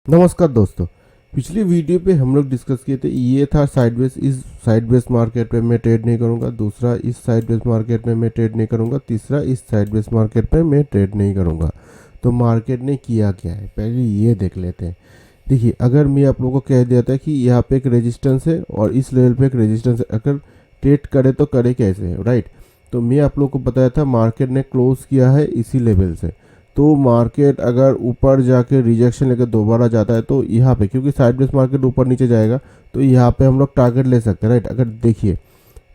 नमस्कार दोस्तों। पिछली वीडियो पे हम लोग डिस्कस किए थे, ये था साइडवेज। इस साइडवेज मार्केट पे मैं ट्रेड नहीं करूंगा। दूसरा, इस साइडवेज मार्केट में मैं ट्रेड नहीं करूंगा। तीसरा, इस साइडवेज मार्केट पे मैं ट्रेड नहीं करूंगा। तो मार्केट ने किया क्या है पहले ये देख लेते हैं। देखिए, अगर मैं आप लोगों को कह दिया था कि यहाँ पे एक रेजिस्टेंस है और इस लेवल पे एक रेजिस्टेंस है, अगर ट्रेड करे तो करे कैसे, राइट। तो मैं आप लोगों को बताया था मार्केट ने क्लोज किया है इसी लेवल से। तो मार्केट अगर ऊपर जाके रिजेक्शन लेकर दोबारा जाता है तो यहाँ पे, क्योंकि साइडवेज मार्केट ऊपर नीचे जाएगा, तो यहाँ पे हम लोग टारगेट ले सकते हैं, राइट। अगर देखिए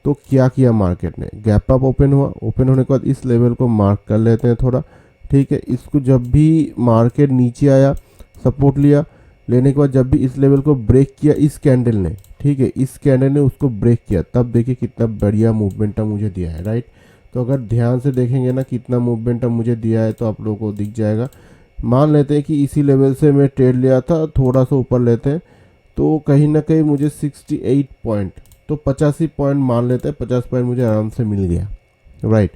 तो क्या किया मार्केट ने, गैप अप ओपन हुआ, ओपन होने के बाद इस लेवल को मार्क कर लेते हैं थोड़ा, ठीक है। इसको जब भी मार्केट नीचे आया, सपोर्ट लिया, लेने के बाद जब भी इस लेवल को ब्रेक किया इस कैंडल ने, ठीक है, इस कैंडल ने उसको ब्रेक किया, तब देखिए कितना बढ़िया मूवमेंटम मुझे दिया है, राइट। तो अगर ध्यान से देखेंगे ना कितना मूवमेंटम मुझे दिया है तो आप लोगों को दिख जाएगा। मान लेते हैं कि इसी लेवल से मैं ट्रेड लिया था, थोड़ा सा ऊपर लेते हैं तो कहीं ना कहीं मुझे 68 पॉइंट, तो 85 पॉइंट मान लेते हैं, 50 पॉइंट मुझे आराम से मिल गया, राइट।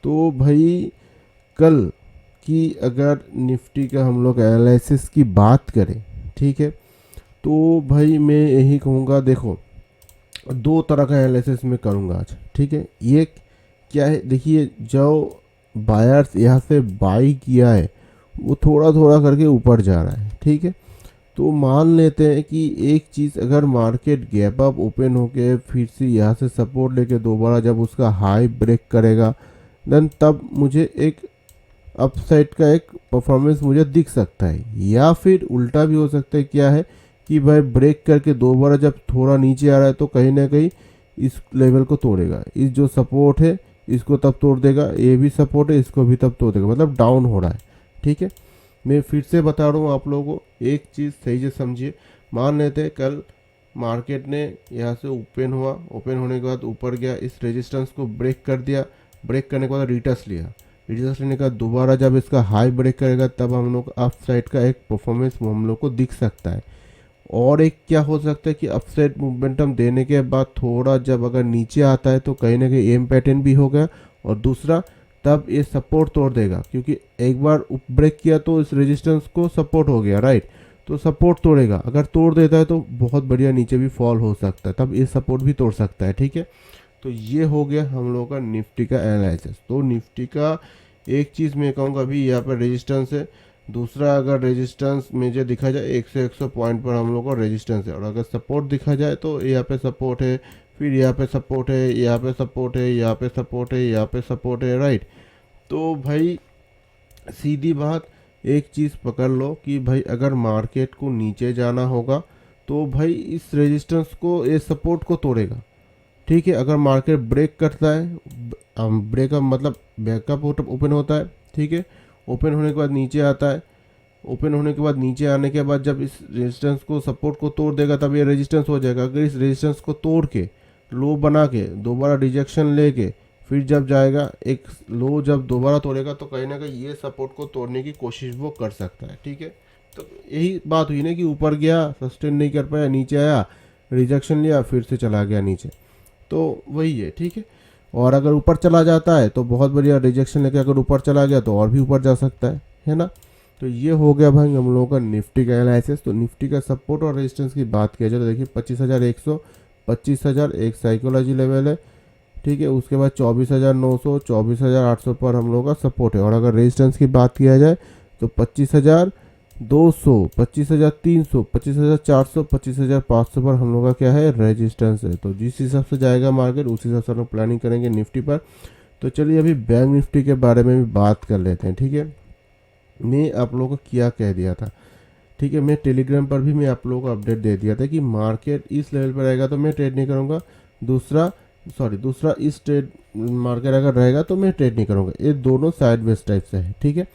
तो भाई कल की अगर निफ्टी का हम लोग एनालिसिस की बात करें, ठीक है, तो भाई मैं यही कहूँगा, देखो दो तरह का एनालिसिस मैं करूँगा आज, ठीक है। ये क्या है, देखिए जो बायर्स यहाँ से बाई किया है वो थोड़ा थोड़ा करके ऊपर जा रहा है, ठीक है। तो मान लेते हैं कि एक चीज़, अगर मार्केट गैप अप ओपन होके फिर से यहाँ से सपोर्ट लेके दोबारा जब उसका हाई ब्रेक करेगा, देन तब मुझे एक अपसाइड का एक परफॉर्मेंस मुझे दिख सकता है। या फिर उल्टा भी हो सकता है, क्या है कि भाई ब्रेक करके दोबारा जब थोड़ा नीचे आ रहा है तो कहीं ना कहीं इस लेवल को तोड़ेगा, इस जो सपोर्ट है इसको तब तोड़ देगा, ये भी सपोर्ट है इसको भी तब तोड़ देगा, मतलब डाउन हो रहा है, ठीक है। मैं फिर से बता रहा हूँ आप लोगों को, एक चीज़ सही से समझिए। मान लेते हैं कल मार्केट ने यहाँ से ओपन हुआ, ओपन होने के बाद ऊपर गया, इस रेजिस्टेंस को ब्रेक कर दिया, ब्रेक करने के बाद रिटर्स लिया, रिटर्स लेने का दोबारा जब इसका हाई ब्रेक करेगा तब हम लोग अप साइड का एक परफॉर्मेंस हम लोग को दिख सकता है। और एक क्या हो सकता है कि अपसाइड मोमेंटम देने के बाद थोड़ा जब अगर नीचे आता है तो कहीं ना कहीं एम पैटर्न भी हो गया, और दूसरा तब ये सपोर्ट तोड़ देगा, क्योंकि एक बार ब्रेक किया तो इस रेजिस्टेंस को सपोर्ट हो गया, राइट। तो सपोर्ट तोड़ेगा, अगर तोड़ देता है तो बहुत बढ़िया नीचे भी फॉल हो सकता है, तब ये सपोर्ट भी तोड़ सकता है, ठीक है। तो ये हो गया हम लोगों का निफ्टी का एनालिसिस। तो निफ्टी का एक चीज़ मैं कहूँगा, अभी यहाँ पर रेजिस्टेंस है, दूसरा अगर रेजिस्टेंस मुझे दिखा जाए 100 पॉइंट पर हम लोग को रेजिस्टेंस है, और अगर सपोर्ट दिखा जाए तो यहाँ पे सपोर्ट है, फिर यहाँ पे सपोर्ट है, यहाँ पे सपोर्ट है, यहाँ पे सपोर्ट है, यहाँ पे सपोर्ट है, राइट। तो भाई सीधी बात, एक चीज़ पकड़ लो कि भाई अगर मार्केट को नीचे जाना होगा तो भाई इस रेजिस्टेंस को, ये सपोर्ट को तोड़ेगा, ठीक है। अगर मार्केट ब्रेक करता है, ब्रेकअप मतलब बैकअप ओपन होता है, ठीक है, ओपन होने के बाद नीचे आता है, ओपन होने के बाद नीचे आने के बाद जब इस रेजिस्टेंस को, सपोर्ट को तोड़ देगा तब ये रेजिस्टेंस हो जाएगा। अगर इस रेजिस्टेंस को तोड़ के लो बना के दोबारा रिजेक्शन लेके फिर जब जाएगा, एक लो जब दोबारा तोड़ेगा तो कहीं ना कहीं ये सपोर्ट को तोड़ने की कोशिश वो कर सकता है, ठीक है। तो यही बात हुई ना कि ऊपर गया, सस्टेन नहीं कर पाया, नीचे आया, रिजेक्शन लिया, फिर से चला गया नीचे, तो वही है, ठीक है। और अगर ऊपर चला जाता है तो बहुत बढ़िया, रिजेक्शन लेके अगर ऊपर चला गया तो और भी ऊपर जा सकता है ना। तो ये हो गया भाई हम लोगों का निफ्टी का एनालिसिस। तो निफ्टी का सपोर्ट और रेजिस्टेंस की बात किया जाए तो देखिए 25,100, 25,000 एक साइकोलॉजी लेवल है, ठीक है। उसके बाद 24,900, 24,800 पर हम लोगों का सपोर्ट है। और अगर रेजिस्टेंस की बात किया जाए तो 25,200, 25,300, 25,400, 25,500 पर हम लोग का क्या है, रेजिस्टेंस है। तो जिस हिसाब से जाएगा मार्केट उस हिसाब से हम लोग प्लानिंग करेंगे निफ्टी पर। तो चलिए अभी बैंक निफ्टी के बारे में भी बात कर लेते हैं, ठीक है। मैं आप लोगों को क्या कह दिया था, ठीक है, मैं टेलीग्राम पर भी मैं आप लोगों को अपडेट दे दिया था कि मार्केट इस लेवल पर रहेगा तो मैं ट्रेड नहीं करूँगा, दूसरा इस ट्रेड मार्केट अगर रहेगा तो मैं ट्रेड नहीं करूँगा। ये दोनों साइड वेज टाइप से है, ठीक है।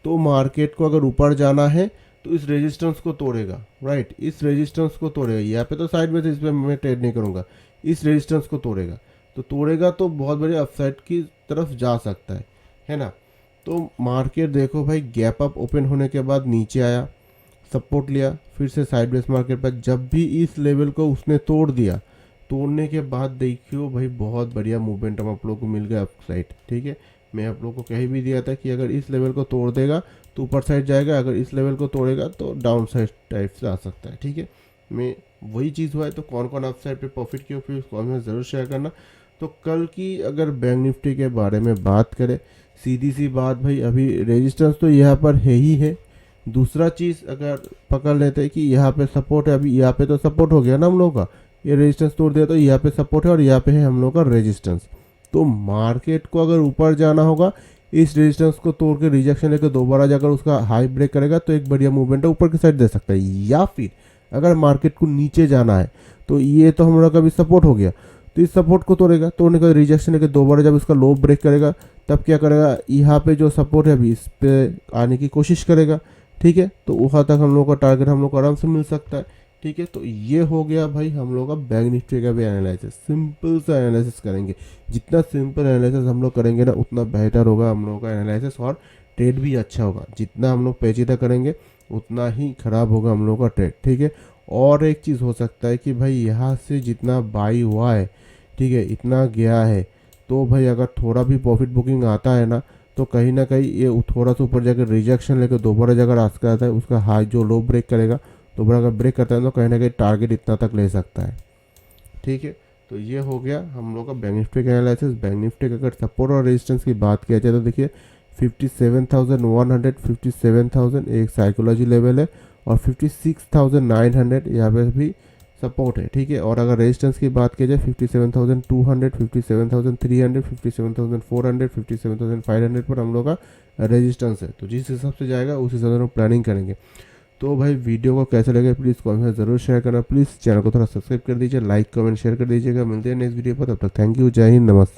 तो मार्केट को अगर ऊपर जाना है तो इस रेजिस्टेंस को तोड़ेगा, राइट, इस रेजिस्टेंस को तोड़ेगा। यहाँ पे तो साइड वेज, इस पर मैं ट्रेड नहीं करूँगा, इस रेजिस्टेंस को तोड़ेगा, तो तोड़ेगा तो बहुत बड़ी अपसाइड की तरफ जा सकता है ना। तो मार्केट देखो भाई, गैप अप ओपन होने के बाद नीचे आया, सपोर्ट लिया, फिर से साइडवेज मार्केट पर जब भी इस लेवल को उसने तोड़ दिया, तोड़ने के बाद देखियो भाई बहुत बढ़िया मूवमेंट हम आप लोगों को मिल गया अपसाइड, ठीक है। मैं आप लोगों को कह भी दिया था कि अगर इस लेवल को तोड़ देगा तो ऊपर साइड जाएगा, अगर इस लेवल को तोड़ेगा तो डाउन साइड टाइप से आ सकता है। ठीक है, मैं वही चीज़ हुआ है, तो कौन कौन अप साइड पे प्रॉफिट किया फिर उसको हमें ज़रूर शेयर करना। तो कल की अगर बैंक निफ्टी के बारे में बात करें, सीधी सी बात भाई, अभी रेजिस्टेंस तो यहाँ पर है ही है। दूसरा चीज़ अगर पकड़ लेते हैं कि यहाँ पे सपोर्ट है, अभी यहाँ पे तो सपोर्ट हो गया ना हम लोग का, ये रेजिस्टेंस तोड़ दिया तो यहाँ पे सपोर्ट है और यहाँ पे है हम लोग का रेजिस्टेंस। तो मार्केट को अगर ऊपर जाना होगा, इस रेजिस्टेंस को तोड़ के रिजेक्शन लेकर दोबारा जाकर उसका हाई ब्रेक करेगा तो एक बढ़िया मूवमेंट है ऊपर की साइड दे सकता है। या फिर अगर मार्केट को नीचे जाना है, तो ये तो हम लोग का भी सपोर्ट हो गया, तो इस सपोर्ट को तोड़ेगा, तोड़ने का रिजेक्शन लेकर दोबारा जब इसका लो ब्रेक करेगा तब क्या करेगा, यहाँ पे जो सपोर्ट है अभी इस पे आने की कोशिश करेगा। ठीक है, तो वहाँ तक हम लोग का टारगेट हम लोग को आराम से मिल सकता है। ठीक है, तो ये हो गया भाई हम लोग का बैंक निफ्टी का भी एनालिसिस। सिंपल सा एनालिसिस करेंगे, जितना सिंपल एनालिसिस हम लोग करेंगे ना उतना बेहतर होगा हम लोगों का एनालिसिस, और ट्रेड भी अच्छा होगा। जितना हम लोग पेचीदा करेंगे उतना ही खराब होगा हम लोग का ट्रेड। ठीक है, और एक चीज़ हो सकता है कि भाई यहाँ से जितना बाई हुआ है, ठीक है, इतना गया है, तो भाई अगर थोड़ा भी प्रॉफिट बुकिंग आता है ना, तो कहीं ना कहीं ये थोड़ा सा ऊपर जाकर रिजेक्शन लेकर दोबारा जाकर आस्का आता है, उसका हाई जो लो ब्रेक करेगा, दोबारा अगर ब्रेक करता है तो कहीं ना कहीं टारगेट इतना तक ले सकता है। ठीक है, तो ये हो गया हम लोग का बैंक निफ्टी का एनालिसिस। बैंक निफ्टी का अगर सपोर्ट और रेजिस्टेंस की बात किया जाए तो देखिए 57,100, 57,000 एक साइकोलॉजी लेवल है, और 56,900 यहाँ पे भी सपोर्ट है। ठीक है, और अगर रेजिस्टेंस की बात की जाए 57,200, 57,300, 57,400, 57,500 पर हम लोग का रेजिस्टेंस है। तो जिस हिसाब से जाएगा उस हिसाब से हम प्लानिंग करेंगे। तो भाई वीडियो को कैसा लगे प्लीज़ कमेंट में ज़रूर शेयर करना। प्लीज़ चैनल को थोड़ा सब्सक्राइब कर दीजिए, लाइक कमेंट शेयर कर दीजिएगा। मिलते हैं नेक्स्ट वीडियो पर, तब तक थैंक यू, जय हिंद, नमस्ते।